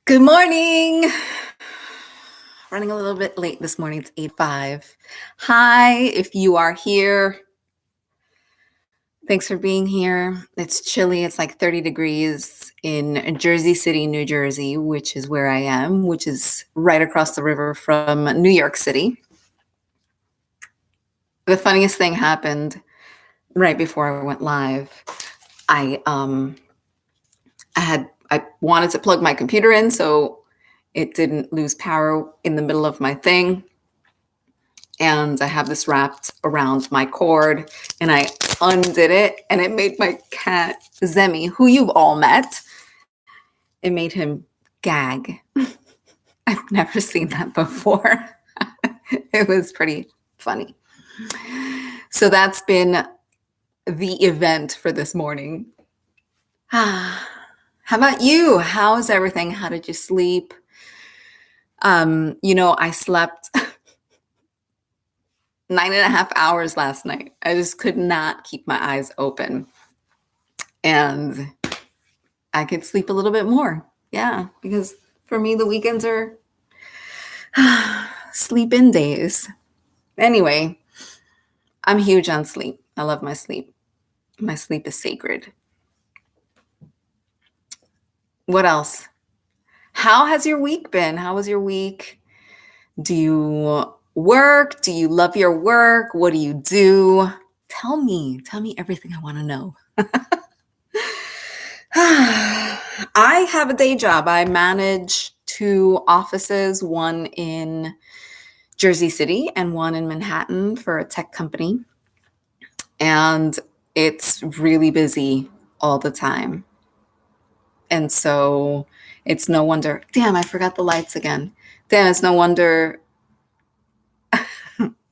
Good morning. Running a little bit late this morning. It's 8:05. Hi, if you are here. Thanks for being here. It's chilly. It's like 30 degrees in Jersey City, New Jersey, which is where I am, which is right across the river from New York City. The funniest thing happened right before I went live. I wanted to plug my computer in so it didn't lose power in the middle of my thing. And I have this wrapped around my cord, and I undid it, and it made my cat Zemi, who you've all met, it made him gag. I've never seen that before. It was pretty funny. So that's been the event for this morning. How about you? How's everything? How did you sleep? I slept 9.5 hours last night. I just could not keep my eyes open. And I could sleep a little bit more. Yeah, because for me, the weekends are sleep-in days. Anyway, I'm huge on sleep. I love my sleep. My sleep is sacred. What else? How has your week been? How was your week? Do you work? Do you love your work? What do you do? Tell me everything I want to know. I have a day job. I manage 2 offices, one in Jersey City and one in Manhattan for a tech company. And it's really busy all the time. And so it's no wonder. Damn, I forgot the lights again. Damn, it's no wonder.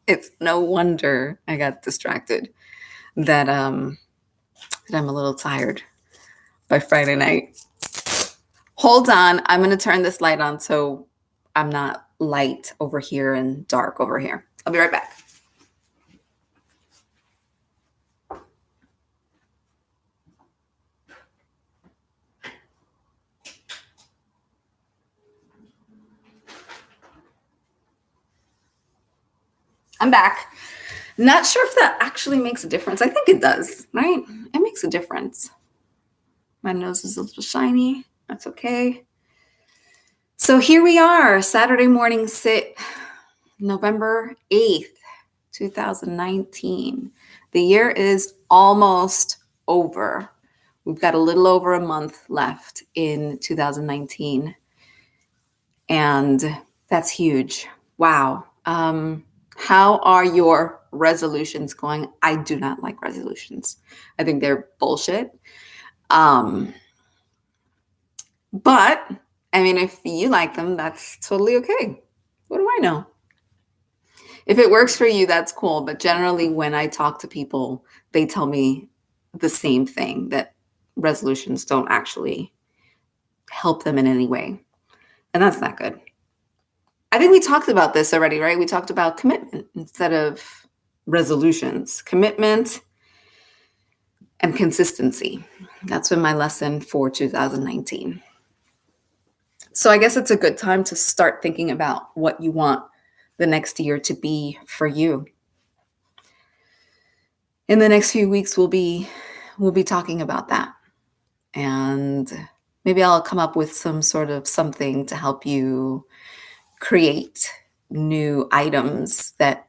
It's no wonder I got distracted that I'm a little tired by Friday night. Hold on, I'm going to turn this light on so I'm not light over here and dark over here. I'll be right back. I'm back. Not sure if that actually makes a difference. I think it does, right? It makes a difference. My nose is a little shiny. That's okay. So here we are, Saturday morning sit, November 8th, 2019. The year is almost over. We've got a little over a month left in 2019. And that's huge. Wow. How are your resolutions going? I do not like resolutions. I think they're bullshit. But I mean, if you like them, that's totally okay. What do I know? If it works for you, that's cool. But generally, when I talk to people, they tell me the same thing, that resolutions don't actually help them in any way. And that's not good. I think we talked about this already, right? We talked about commitment instead of resolutions. Commitment and consistency. That's been my lesson for 2019. So I guess it's a good time to start thinking about what you want the next year to be for you. In the next few weeks, we'll be talking about that. And maybe I'll come up with some sort of something to help you create new items that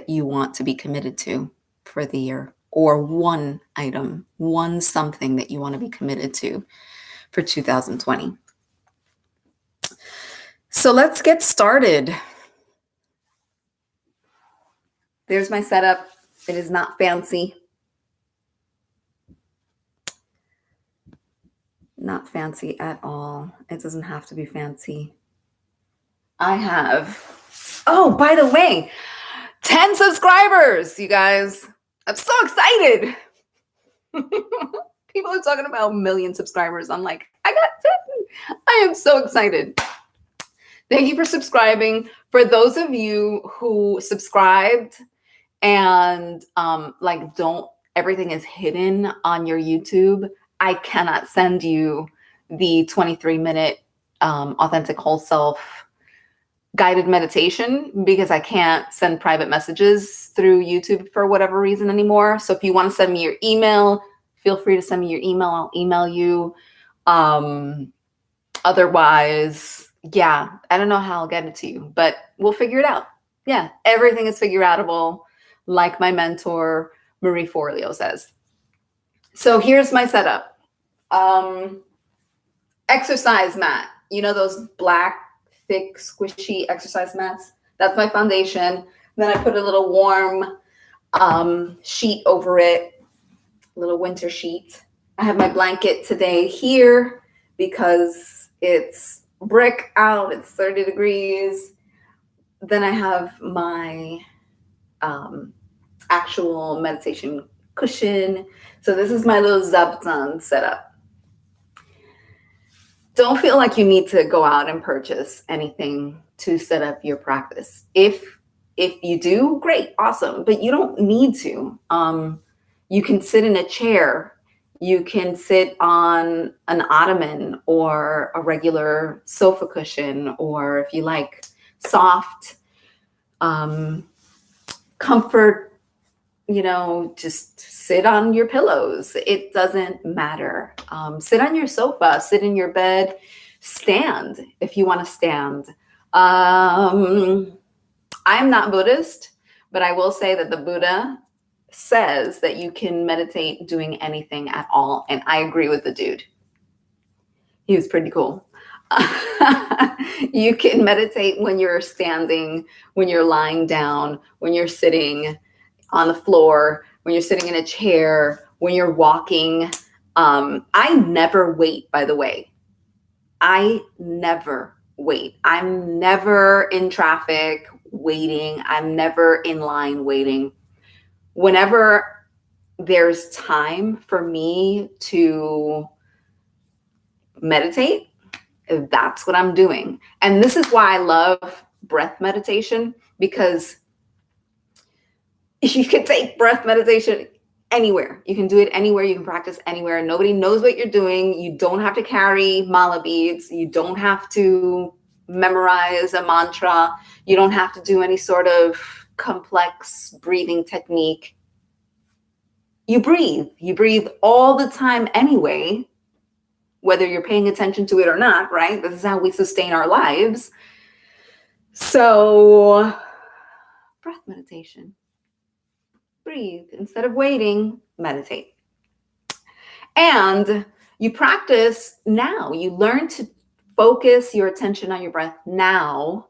you want to be committed to for the year, or one item, one something that you want to be committed to for 2020. So let's get started. There's my setup. It is not fancy. Not fancy at all. It doesn't have to be fancy. I have, oh, by the way, 10 subscribers, you guys. I'm so excited. People are talking about 1 million subscribers. I'm like, I got 10. I am so excited. Thank you for subscribing. For those of you who subscribed and don't, everything is hidden on your YouTube, I cannot send you the 23-minute Authentic Whole Self guided meditation because I can't send private messages through YouTube for whatever reason anymore. So if you want to send me your email, feel free to send me your email. I'll email you. Otherwise, yeah, I don't know how I'll get it to you, but we'll figure it out. Yeah, everything is figure outable, like my mentor, Marie Forleo, says. So here's my setup. Exercise mat. You know those black, thick, squishy exercise mats? That's my foundation. Then I put a little warm sheet over it, a little winter sheet. I have my blanket today here because it's brick out, it's 30 degrees. Then I have my actual meditation cushion. So this is my little Zaptan setup. Don't feel like you need to go out and purchase anything to set up your practice. If you do, great, awesome, but you don't need to. You can sit in a chair. You can sit on an ottoman or a regular sofa cushion, or if you like soft comfort, just sit on your pillows. It doesn't matter. Sit on your sofa, sit in your bed, stand if you want to stand. I'm not Buddhist, but I will say that the Buddha says that you can meditate doing anything at all. And I agree with the dude. He was pretty cool. You can meditate when you're standing, when you're lying down, when you're sitting on the floor, when you're sitting in a chair, when you're walking. I never wait, by the way. I never wait. I'm never in traffic waiting. I'm never in line waiting. Whenever there's time for me to meditate, that's what I'm doing. And this is why I love breath meditation, because you can take breath meditation anywhere. You can do it anywhere. You can practice anywhere. Nobody knows what you're doing. You don't have to carry mala beads. You don't have to memorize a mantra. You don't have to do any sort of complex breathing technique. You breathe. You breathe all the time anyway, whether you're paying attention to it or not, right? This is how we sustain our lives. So, breath meditation. Breathe. Instead of waiting, meditate. And you practice now. You learn to focus your attention on your breath now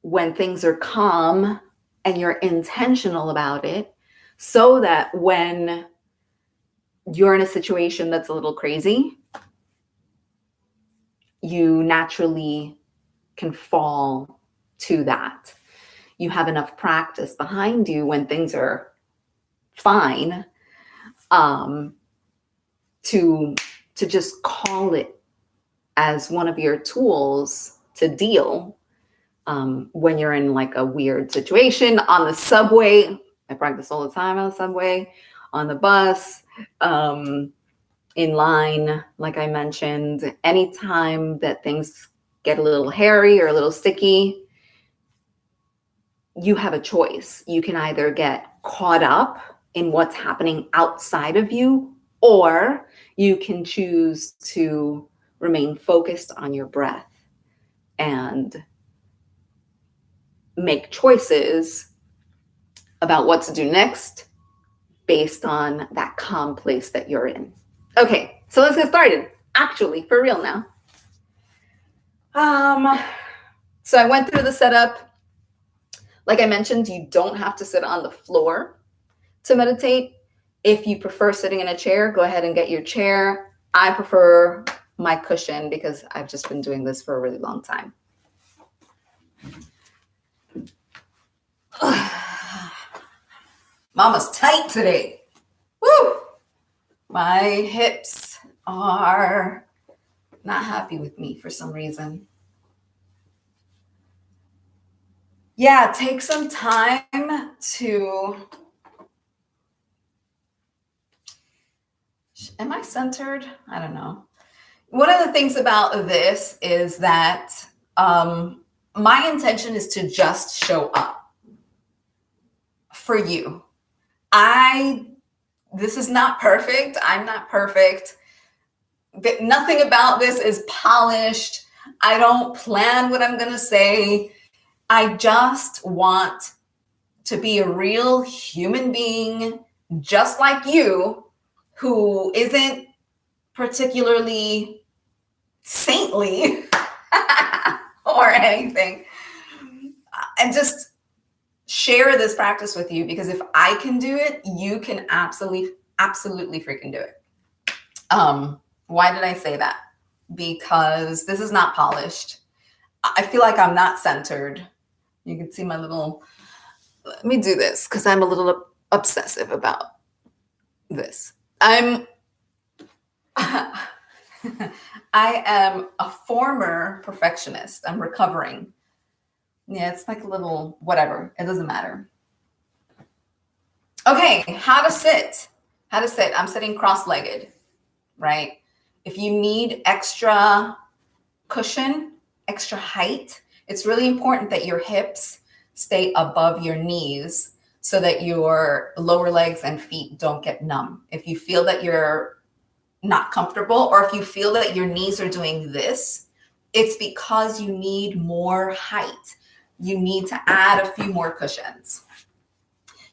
when things are calm and you're intentional about it, so that when you're in a situation that's a little crazy, you naturally can fall to that. You have enough practice behind you when things are fine, to just call it as one of your tools to deal when you're in like a weird situation on the subway. I practice all the time on the subway, on the bus, in line, like I mentioned. Anytime that things get a little hairy or a little sticky, you have a choice. You can either get caught up in what's happening outside of you, or you can choose to remain focused on your breath and make choices about what to do next based on that calm place that you're in. Okay, so let's get started. Actually, for real now. So I went through the setup. Like I mentioned, you don't have to sit on the floor to meditate. If you prefer sitting in a chair, go ahead and get your chair. I prefer my cushion because I've just been doing this for a really long time. Mama's tight today. Woo! My hips are not happy with me for some reason. Yeah, take some time to... Am I centered? I don't know. One of the things about this is that my intention is to just show up for you. This is not perfect. I'm not perfect. But nothing about this is polished. I don't plan what I'm going to say. I just want to be a real human being, just like you, who isn't particularly saintly or anything. And just share this practice with you, because if I can do it, you can absolutely freaking do it. Why did I say that? Because this is not polished. I feel like I'm not centered. You can see my little, let me do this because I'm a little obsessive about this. I am a former perfectionist. I'm recovering. Yeah, it's like a little whatever. It doesn't matter. Okay, how to sit. How to sit. I'm sitting cross-legged, right? If you need extra cushion, extra height, it's really important that your hips stay above your knees so that your lower legs and feet don't get numb. If you feel that you're not comfortable, or if you feel that your knees are doing this, it's because you need more height. You need to add a few more cushions.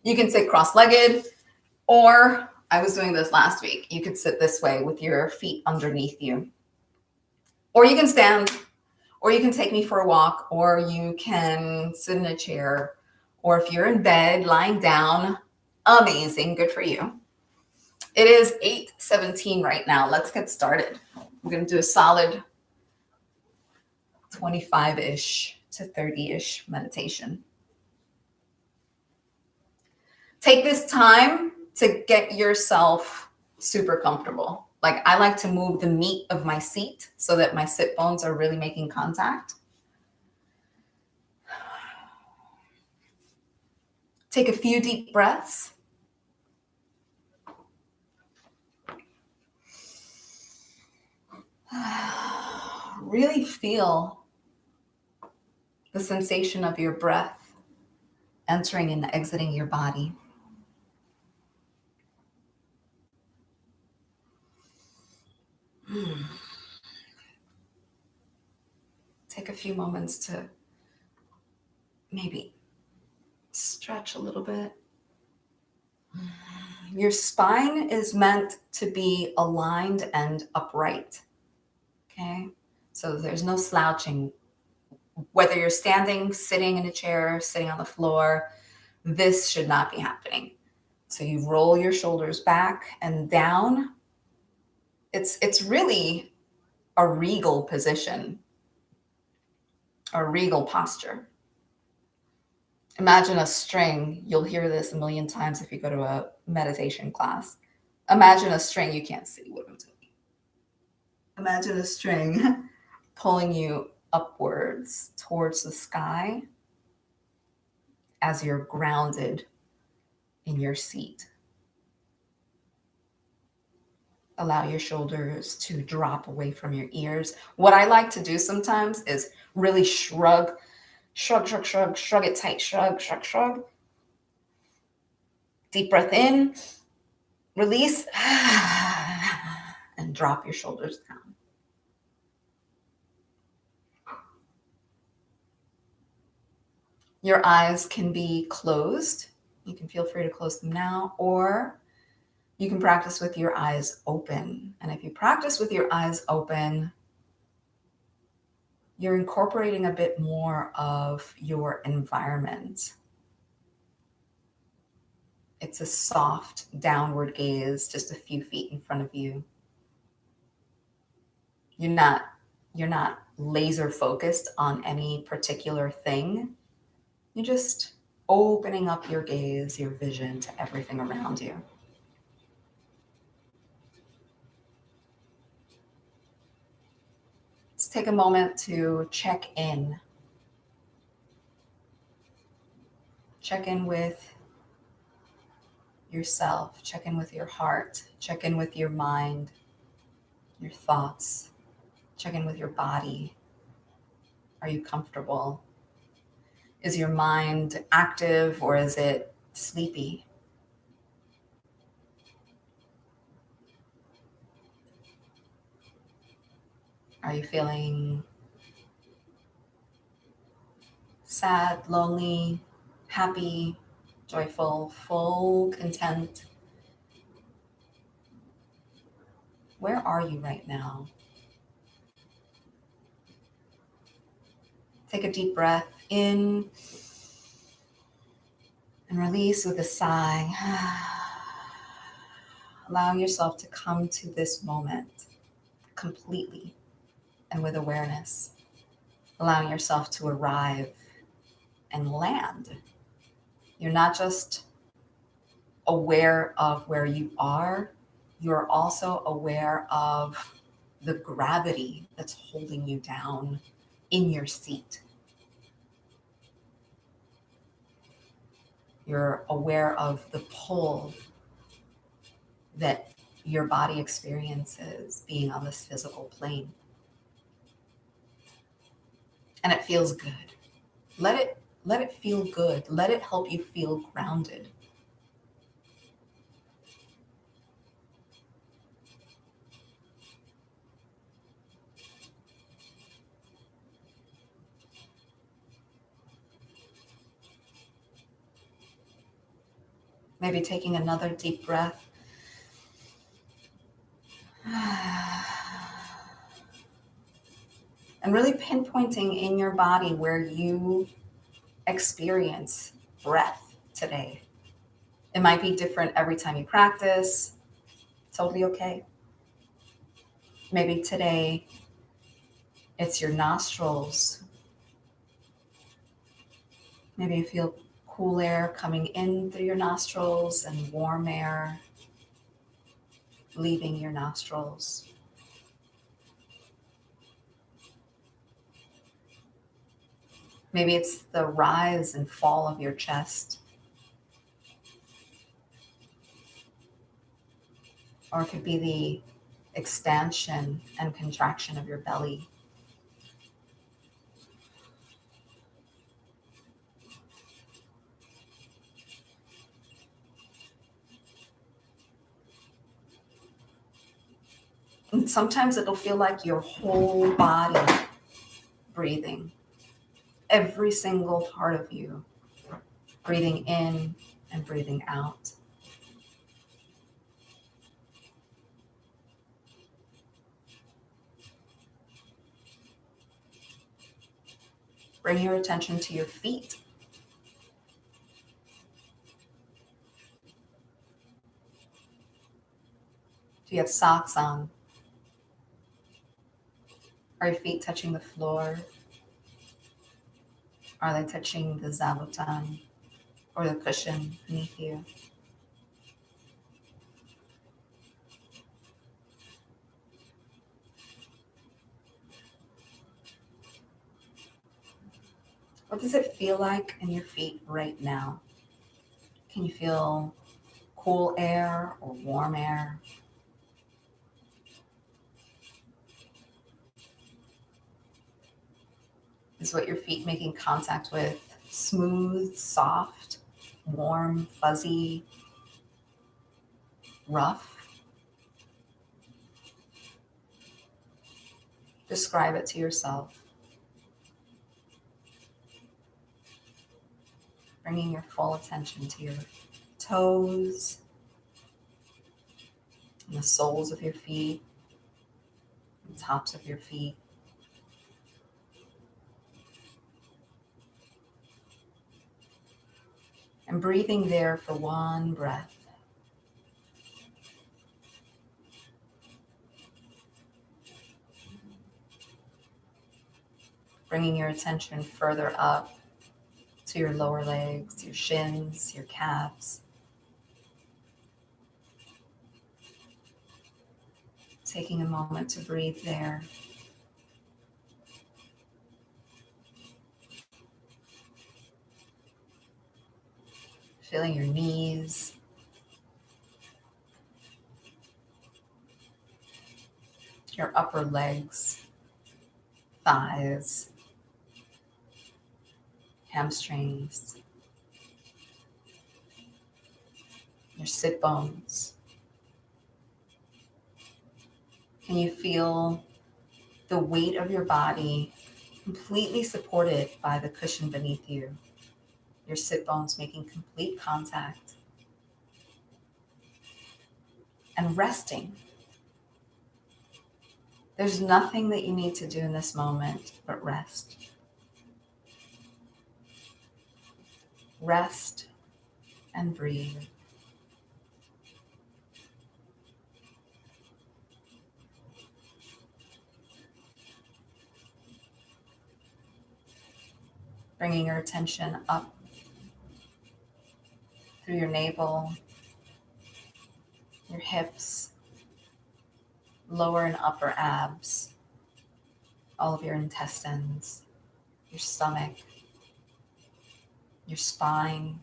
You can sit cross-legged, or I was doing this last week. You could sit this way with your feet underneath you. Or you can stand, or you can take me for a walk, or you can sit in a chair, or if you're in bed, lying down, amazing, good for you. It is 8:17 right now. Let's get started. We're going to do a solid 25-ish to 30-ish meditation. Take this time to get yourself super comfortable. Like, I like to move the meat of my seat so that my sit bones are really making contact. Take a few deep breaths. Really feel the sensation of your breath entering and exiting your body. Take a few moments to maybe stretch a little bit. Your spine is meant to be aligned and upright. Okay? So there's no slouching. Whether you're standing, sitting in a chair, sitting on the floor, this should not be happening. So you roll your shoulders back and down. It's really a regal position, a regal posture. Imagine a string. You'll hear this a million times if you go to a meditation class. Imagine a string. You can't see what I'm doing. Imagine a string pulling you upwards towards the sky as you're grounded in your seat. Allow your shoulders to drop away from your ears. What I like to do sometimes is really shrug it tight, shrug. Deep breath in, release, and drop your shoulders down. Your eyes can be closed. You can feel free to close them now, or you can practice with your eyes open. And if you practice with your eyes open, you're incorporating a bit more of your environment. It's a soft downward gaze, just a few feet in front of you. You're not laser focused on any particular thing. You're just opening up your gaze, your vision to everything around you. Let's take a moment to check in. Check in with yourself, check in with your heart, check in with your mind, your thoughts. Check in with your body. Are you comfortable? Is your mind active or is it sleepy? Are you feeling sad, lonely, happy, joyful, full, content? Where are you right now? Take a deep breath in and release with a sigh. Allow yourself to come to this moment completely and with awareness. Allowing yourself to arrive and land. You're not just aware of where you are, you're also aware of the gravity that's holding you down in your seat. You're aware of the pull that your body experiences being on this physical plane. And it feels good. Let it feel good. Let it help you feel grounded. Maybe taking another deep breath. And really pinpointing in your body where you experience breath today. It might be different every time you practice. Totally okay. Maybe today it's your nostrils. Maybe you feel cool air coming in through your nostrils and warm air leaving your nostrils. Maybe it's the rise and fall of your chest. Or it could be the expansion and contraction of your belly. And sometimes it'll feel like your whole body breathing. Every single part of you breathing in and breathing out. Bring your attention to your feet. Do you have socks on? Are your feet touching the floor? Are they touching the zabuton or the cushion beneath you? What does it feel like in your feet right now? Can you feel cool air or warm air? Is what your feet making contact with smooth, soft, warm, fuzzy, rough? Describe it to yourself. Bringing your full attention to your toes and the soles of your feet, the tops of your feet. And breathing there for one breath. Bringing your attention further up to your lower legs, your shins, your calves. Taking a moment to breathe there. Feeling your knees. Your upper legs. thighs, hamstrings, your sit bones. Can you feel the weight of your body completely supported by the cushion beneath you? Your sit bones making complete contact and resting. There's nothing that you need to do in this moment but rest. Rest and breathe. Bringing your attention up through your navel, your hips, lower and upper abs, all of your intestines, your stomach, your spine,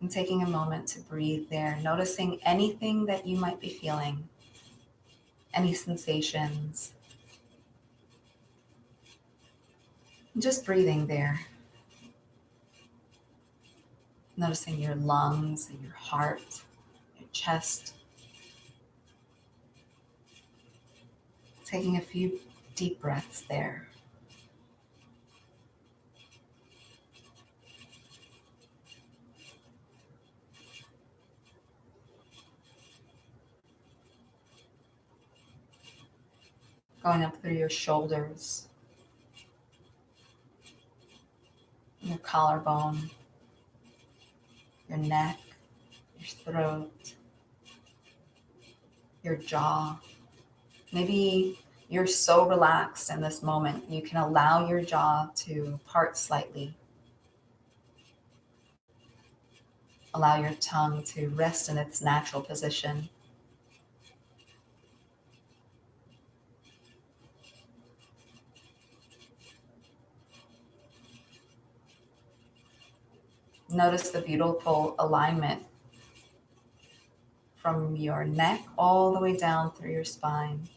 and taking a moment to breathe there, noticing anything that you might be feeling, any sensations, and just breathing there. Noticing your lungs and your heart, your chest. Taking a few deep breaths there. Going up through your shoulders, your collarbone, your neck, your throat, your jaw. Maybe you're so relaxed in this moment, you can allow your jaw to part slightly. Allow your tongue to rest in its natural position. Notice the beautiful alignment from your neck all the way down through your spine.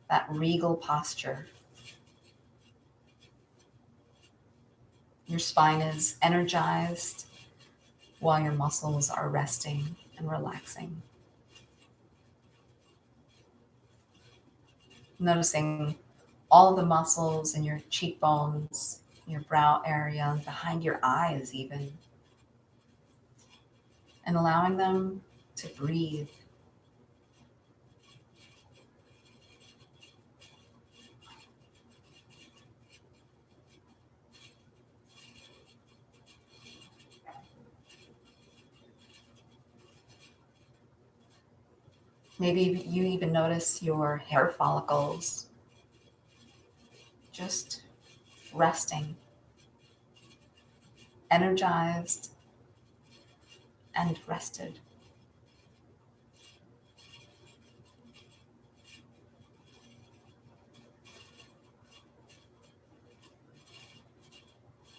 That regal posture. Your spine is energized while your muscles are resting and relaxing. Noticing all the muscles in your cheekbones, your brow area, behind your eyes even, and allowing them to breathe. Maybe you even notice your hair follicles just resting, energized and rested.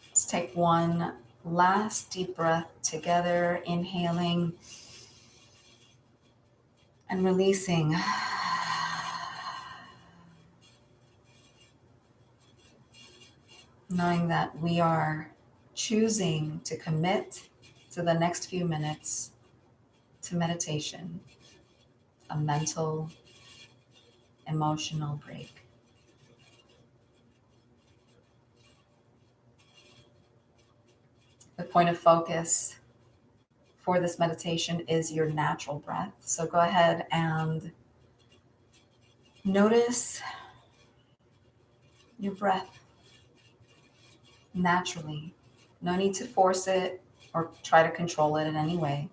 Let's take one last deep breath together, inhaling and releasing. Knowing that we are choosing to commit to the next few minutes to meditation, a mental, emotional break. The point of focus for this meditation is your natural breath. So go ahead and notice your breath naturally. No need to force it or try to control it in any way.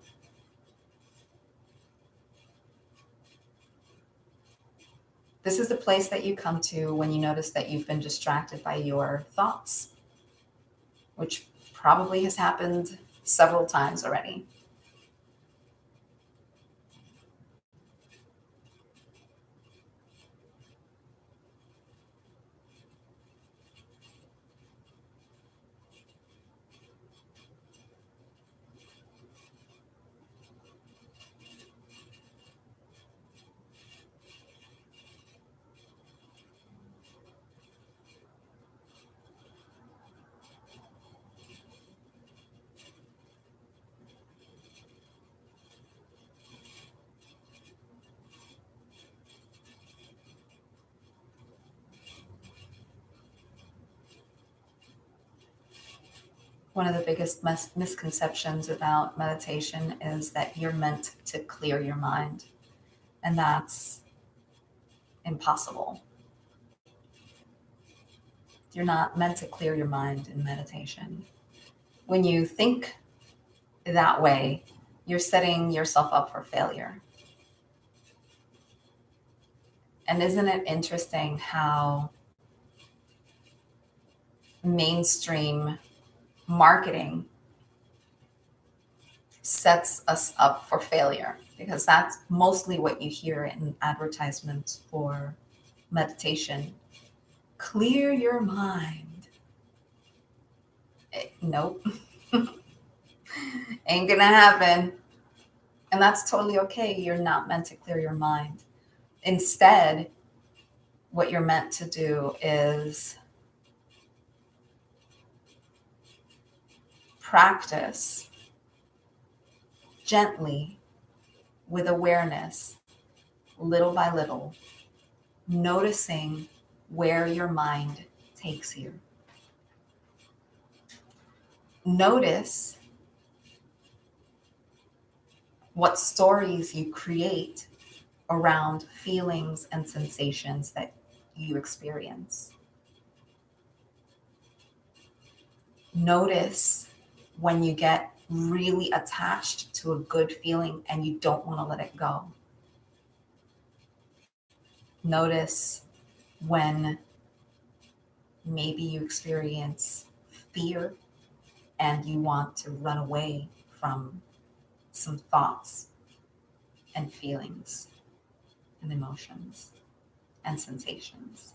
This is the place that you come to when you notice that you've been distracted by your thoughts, which probably has happened several times already. One of the biggest misconceptions about meditation is that you're meant to clear your mind, and that's impossible. You're not meant to clear your mind in meditation. When you think that way, you're setting yourself up for failure. And isn't it interesting how mainstream marketing sets us up for failure? Because that's mostly what you hear in advertisements for meditation. Clear your mind. Nope. Ain't gonna happen. And that's totally okay. You're not meant to clear your mind. Instead, what you're meant to do is practice gently with awareness, little by little, noticing where your mind takes you. Notice what stories you create around feelings and sensations that you experience. Notice when you get really attached to a good feeling and you don't want to let it go. Notice when maybe you experience fear and you want to run away from some thoughts and feelings and emotions and sensations.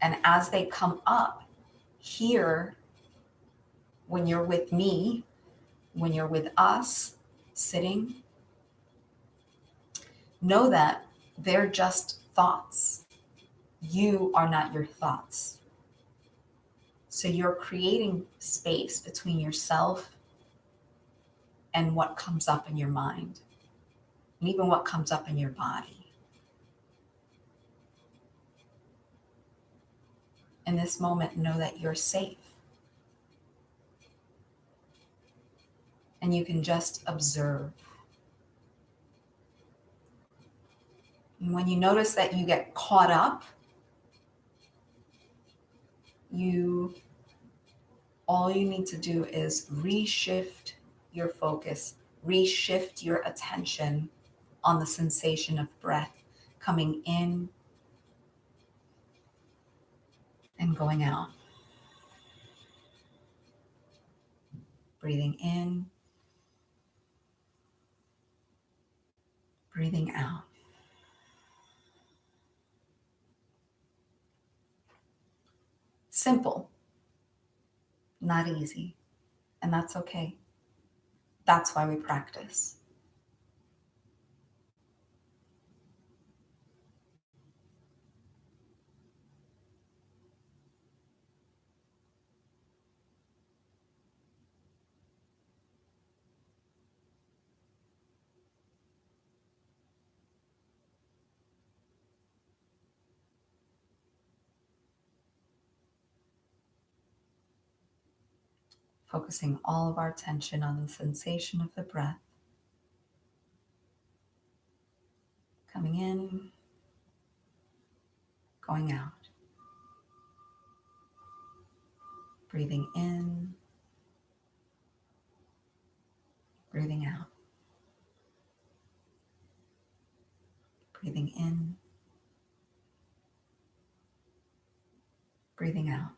And as they come up here, when you're with me, when you're with us sitting, know that they're just thoughts. You are not your thoughts. So you're creating space between yourself and what comes up in your mind, and even what comes up in your body. In this moment, know that you're safe. And you can just observe. And when you notice that you get caught up, all you need to do is reshift your focus, reshift your attention on the sensation of breath coming in and going out. Breathing in, breathing out. Simple, not easy, and that's okay. That's why we practice. Focusing all of our attention on the sensation of the breath coming in, going out. Breathing in, breathing out. Breathing in, breathing out.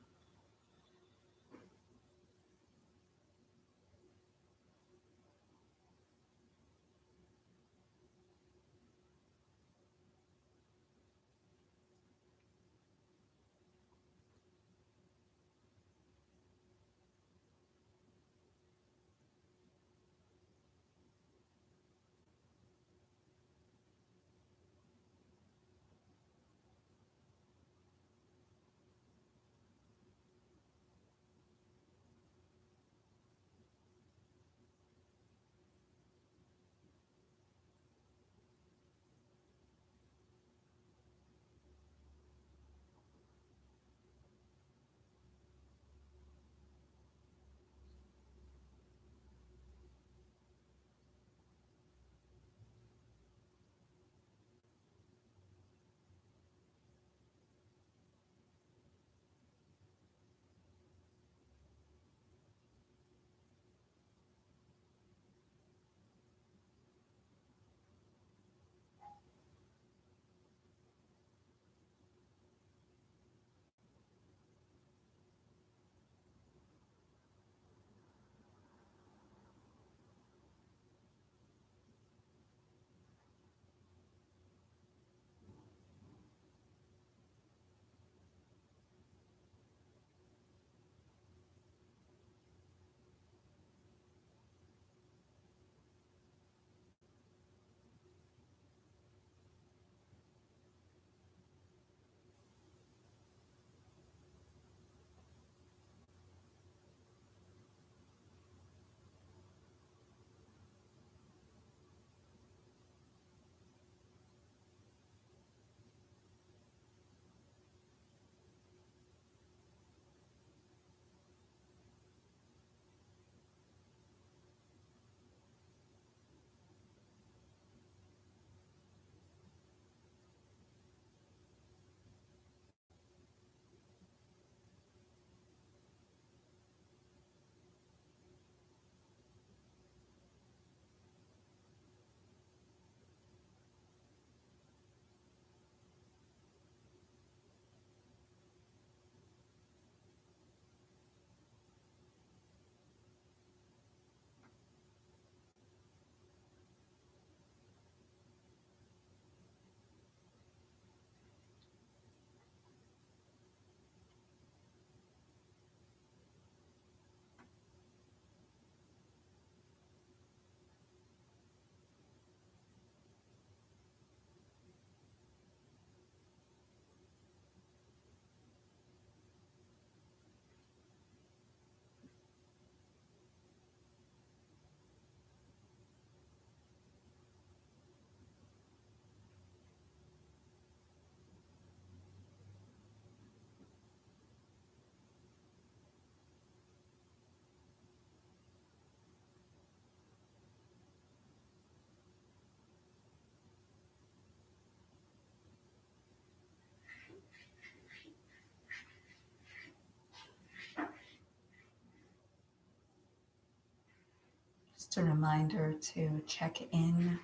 Just a reminder to check in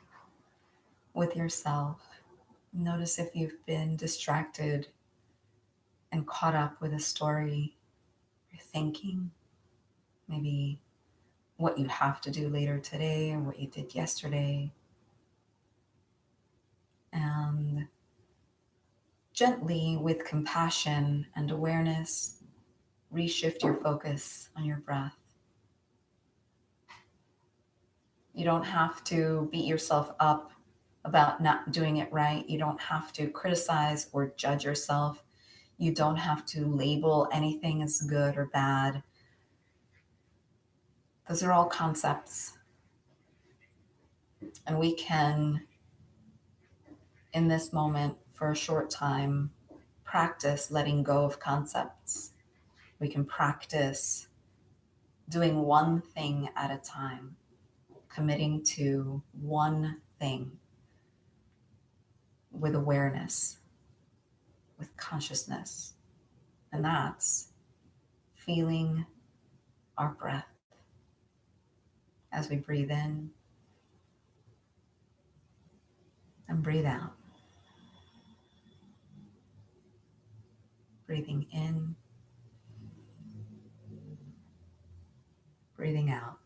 with yourself. Notice if you've been distracted and caught up with a story you're thinking, maybe what you have to do later today or what you did yesterday. And gently, with compassion and awareness, reshift your focus on your breath. You don't have to beat yourself up about not doing it right. You don't have to criticize or judge yourself. You don't have to label anything as good or bad. Those are all concepts. And we can, in this moment, for a short time, practice letting go of concepts. We can practice doing one thing at a time, committing to one thing with awareness, with consciousness. And that's feeling our breath as we breathe in and breathe out. Breathing in, breathing out.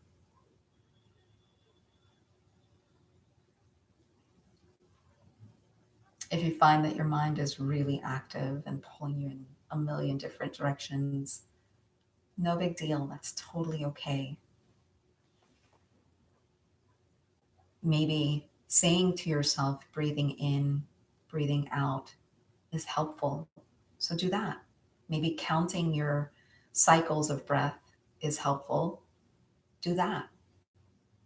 If you find that your mind is really active and pulling you in a million different directions, no big deal. That's totally okay. Maybe saying to yourself, breathing in, breathing out is helpful. So do that. Maybe counting your cycles of breath is helpful. Do that.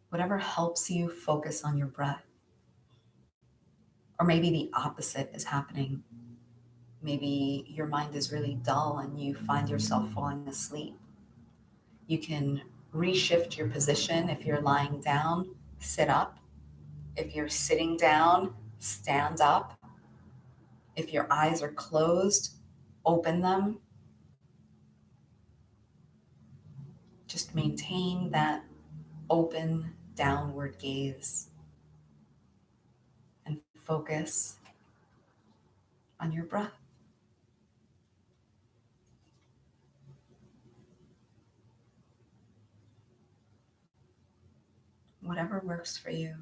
Whatever helps you focus on your breath. Or maybe the opposite is happening. Maybe your mind is really dull and you find yourself falling asleep. You can reshift your position. If you're lying down, sit up. If you're sitting down, stand up. If your eyes are closed, open them. Just maintain that open downward gaze and focus on your breath. Whatever works for you.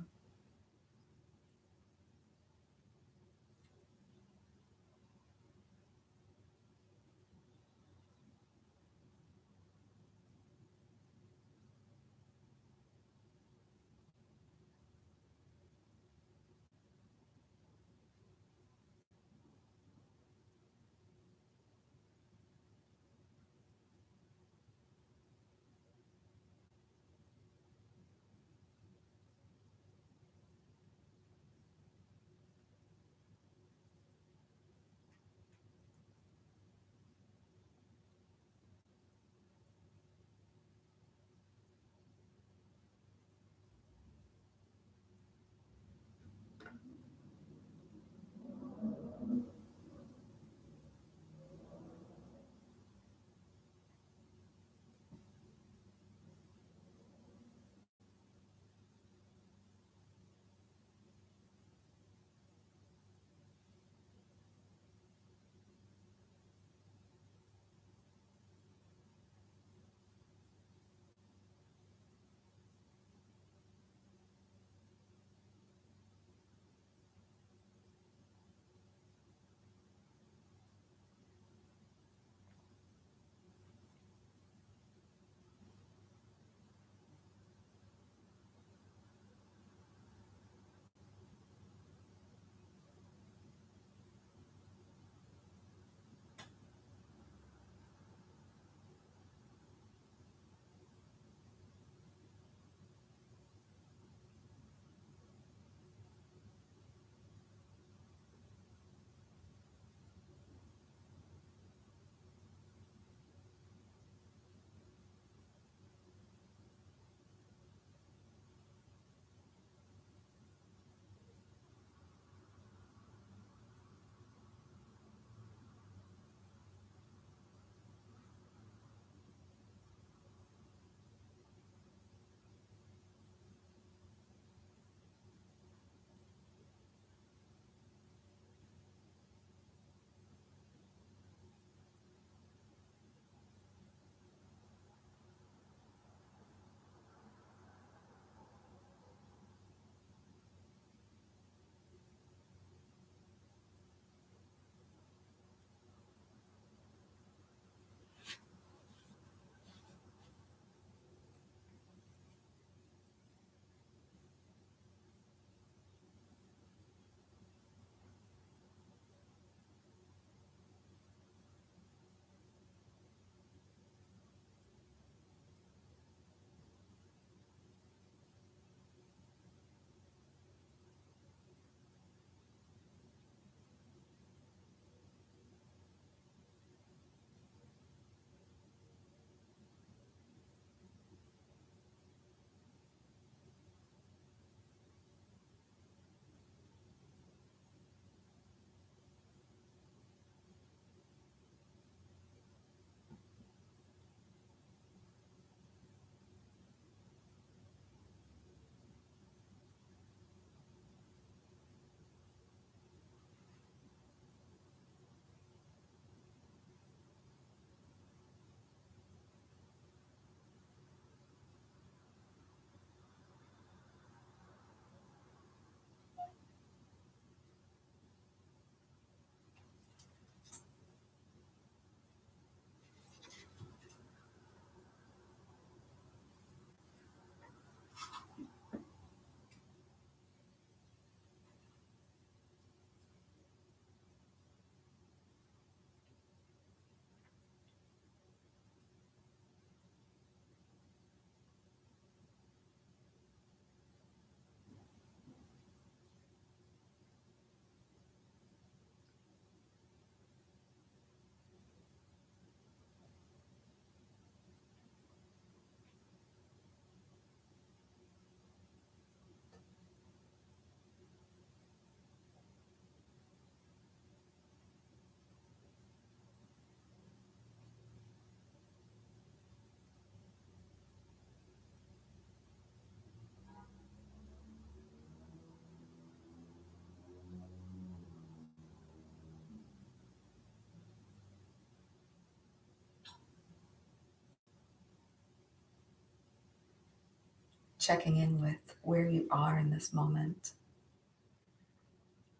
checking in with where you are in this moment.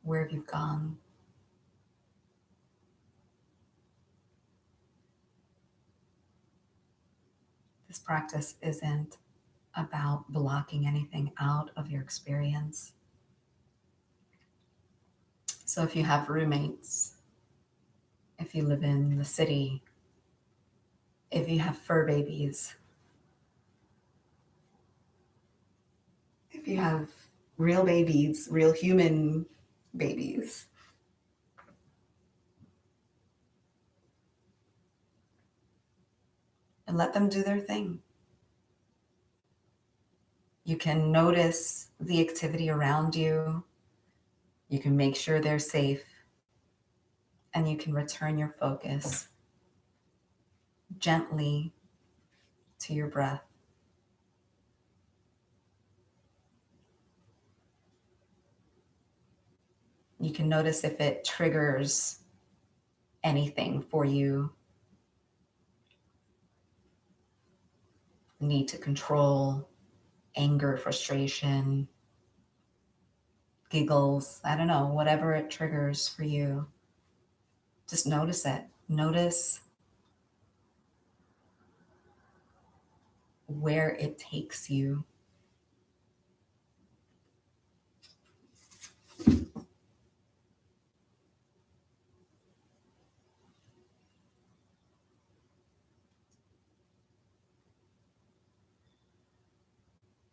Where have you gone? This practice isn't about blocking anything out of your experience. So if you have roommates, if you live in the city, if you have fur babies, if you have real babies, real human babies, and let them do their thing. You can notice the activity around you. You can make sure they're safe, and you can return your focus gently to your breath. You can notice if it triggers anything for you. Need to control, anger, frustration, giggles, I don't know, whatever it triggers for you. Just notice it. Notice where it takes you.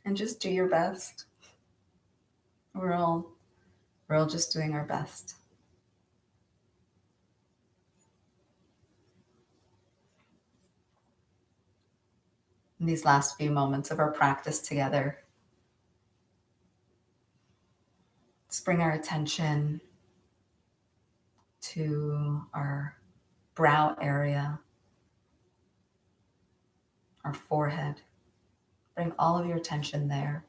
And just do your best. We're all just doing our best. In these last few moments of our practice together, let's bring our attention to our brow area, our forehead. Bring all of your attention there.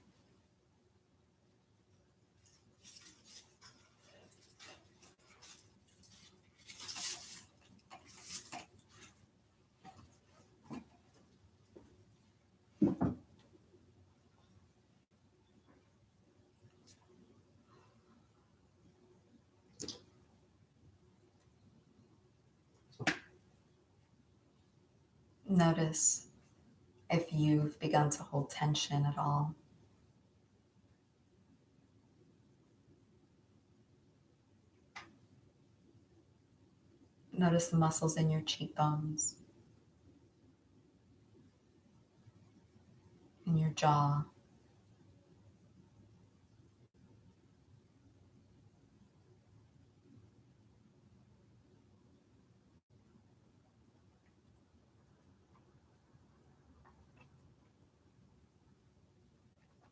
Notice if you've begun to hold tension at all. Notice the muscles in your cheekbones, in your jaw.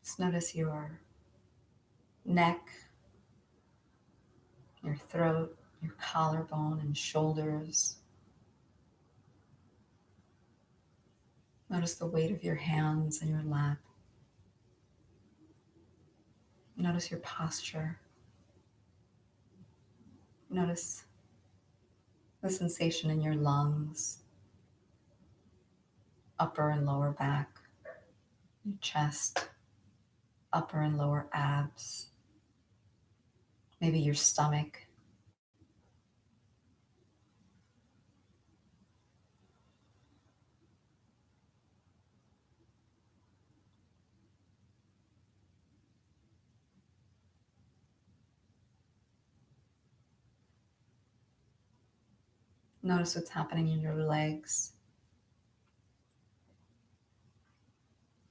Just notice your neck, your throat, your collarbone and shoulders. Notice the weight of your hands and your lap. Notice your posture. Notice the sensation in your lungs, upper and lower back, your chest, upper and lower abs, maybe your stomach. Notice what's happening in your legs,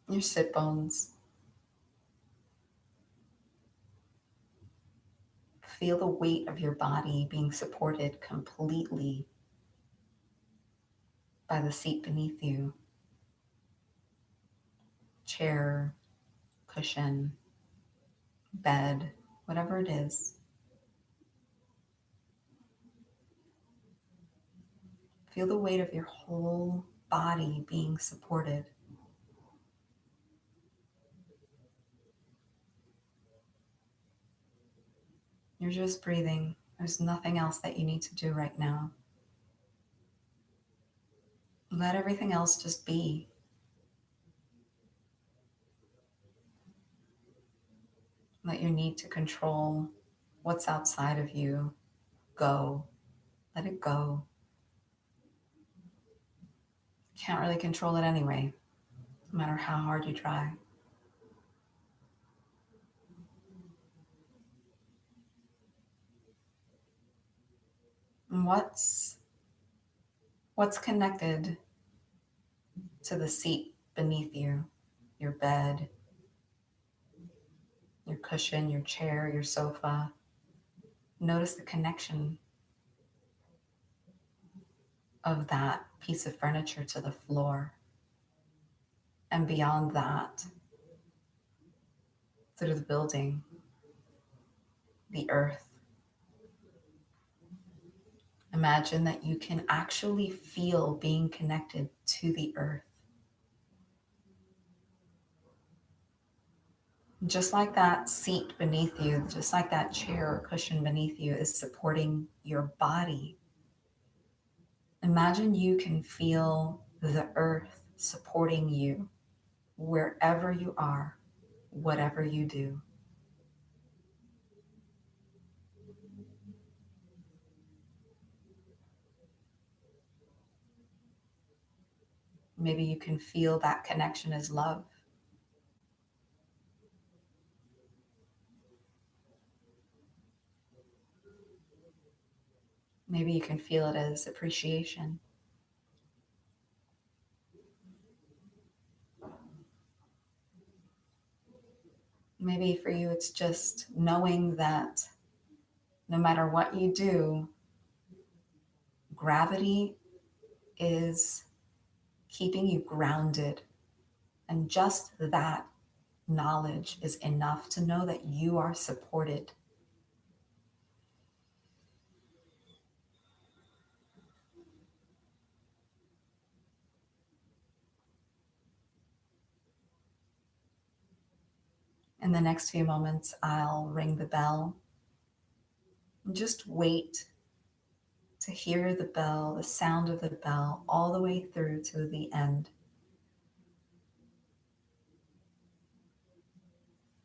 your sit bones. Feel the weight of your body being supported completely by the seat beneath you, chair, cushion, bed, whatever it is. Feel the weight of your whole body being supported. You're just breathing. There's nothing else that you need to do right now. Let everything else just be. Let your need to control what's outside of you go. Let it go. Can't really control it anyway, no matter how hard you try. And what's connected to the seat beneath you, your bed, your cushion, your chair, your sofa? Notice the connection of that piece of furniture to the floor. And beyond that, through the building, the earth. Imagine that you can actually feel being connected to the earth. Just like that seat beneath you, just like that chair or cushion beneath you is supporting your body. Imagine you can feel the earth supporting you wherever you are, whatever you do. Maybe you can feel that connection as love. Maybe you can feel it as appreciation. Maybe for you, it's just knowing that no matter what you do, gravity is keeping you grounded. And just that knowledge is enough to know that you are supported. In the next few moments, I'll ring the bell. And just wait to hear the bell, the sound of the bell, all the way through to the end.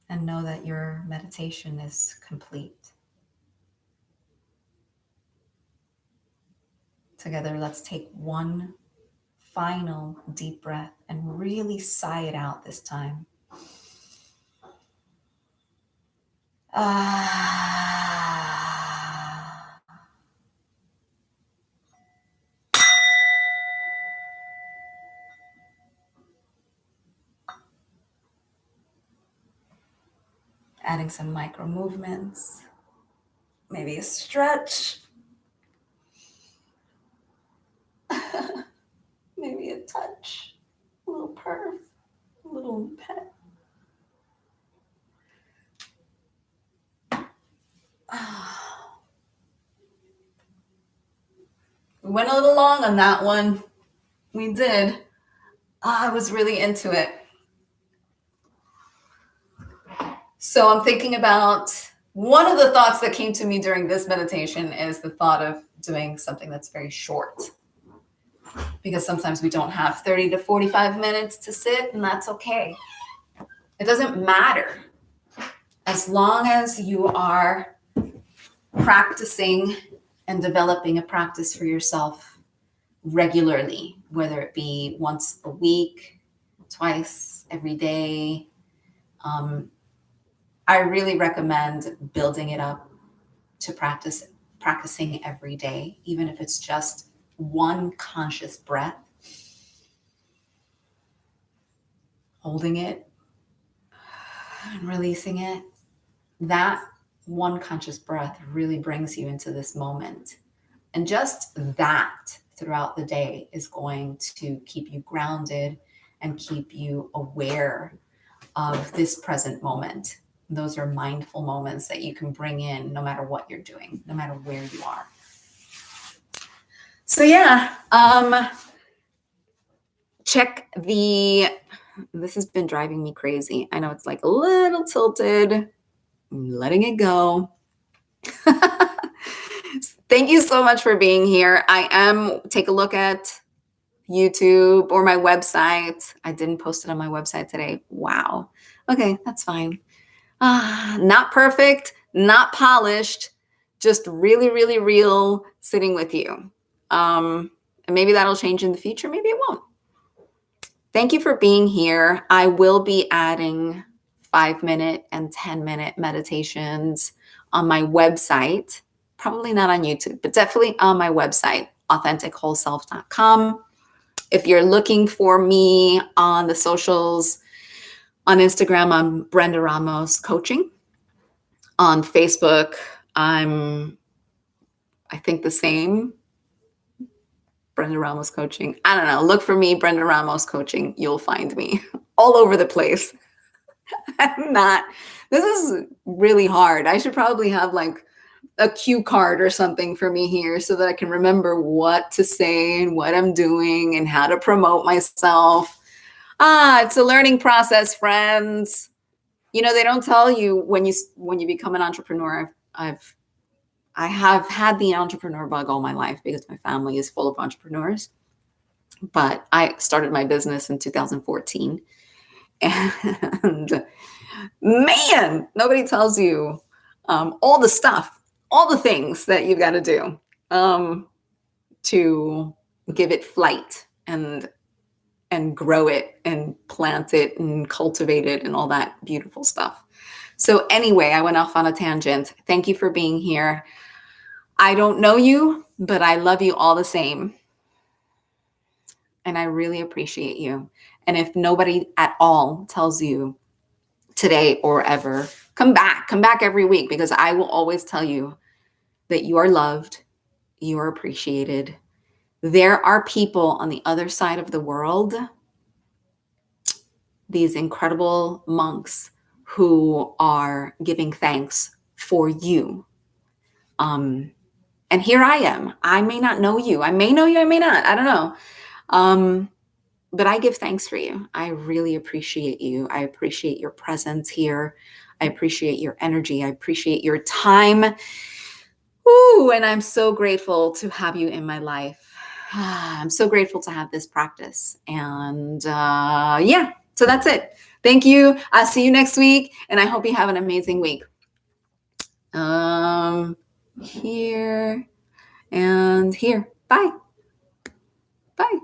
And know that your meditation is complete. Together, let's take one final deep breath and really sigh it out this time. Adding some micro movements, maybe a stretch, maybe a touch, a little perf, a little pet. We went a little long on that one. We did. I was really into it. So I'm thinking about one of the thoughts that came to me during this meditation is the thought of doing something that's very short. Because sometimes we don't have 30 to 45 minutes to sit, and that's okay. It doesn't matter. As long as you are practicing and developing a practice for yourself regularly, whether it be once a week, twice, every day. I really recommend building it up to practicing every day, even if it's just one conscious breath, holding it and releasing it. That one conscious breath really brings you into this moment. And just that throughout the day is going to keep you grounded and keep you aware of this present moment. Those are mindful moments that you can bring in no matter what you're doing, no matter where you are. So yeah, this has been driving me crazy. I know it's like a little tilted. I'm letting it go. Thank you so much for being here. Take a look at YouTube or my website. I didn't post it on my website today. Wow. Okay, that's fine. Not perfect, not polished, just really, really real sitting with you. And maybe that'll change in the future. Maybe it won't. Thank you for being here. I will be adding 5-minute and 10-minute meditations on my website. Probably not on YouTube, but definitely on my website, AuthenticWholeSelf.com. If you're looking for me on the socials, on Instagram, I'm Brenda Ramos Coaching. On Facebook, I think the same, Brenda Ramos Coaching. I don't know. Look for me, Brenda Ramos Coaching. You'll find me all over the place. I'm not. This is really hard. I should probably have like a cue card or something for me here so that I can remember what to say and what I'm doing and how to promote myself. It's a learning process, friends. You know, they don't tell you when you become an entrepreneur. I have had the entrepreneur bug all my life because my family is full of entrepreneurs. But I started my business in 2014. And man, nobody tells you all the stuff, all the things that you've got to do to give it flight and grow it and plant it and cultivate it and all that beautiful stuff. So anyway, I went off on a tangent. Thank you for being here. I don't know you, but I love you all the same. And I really appreciate you. And if nobody at all tells you today or ever, come back every week, because I will always tell you that you are loved, you are appreciated. There are people on the other side of the world, these incredible monks who are giving thanks for you. And here I am. I may not know you. I may know you. I may not. I don't know. But I give thanks for you. I really appreciate you. I appreciate your presence here. I appreciate your energy. I appreciate your time. Ooh, and I'm so grateful to have you in my life. I'm so grateful to have this practice. And yeah, so that's it. Thank you. I'll see you next week. And I hope you have an amazing week. Here and here. Bye. Bye.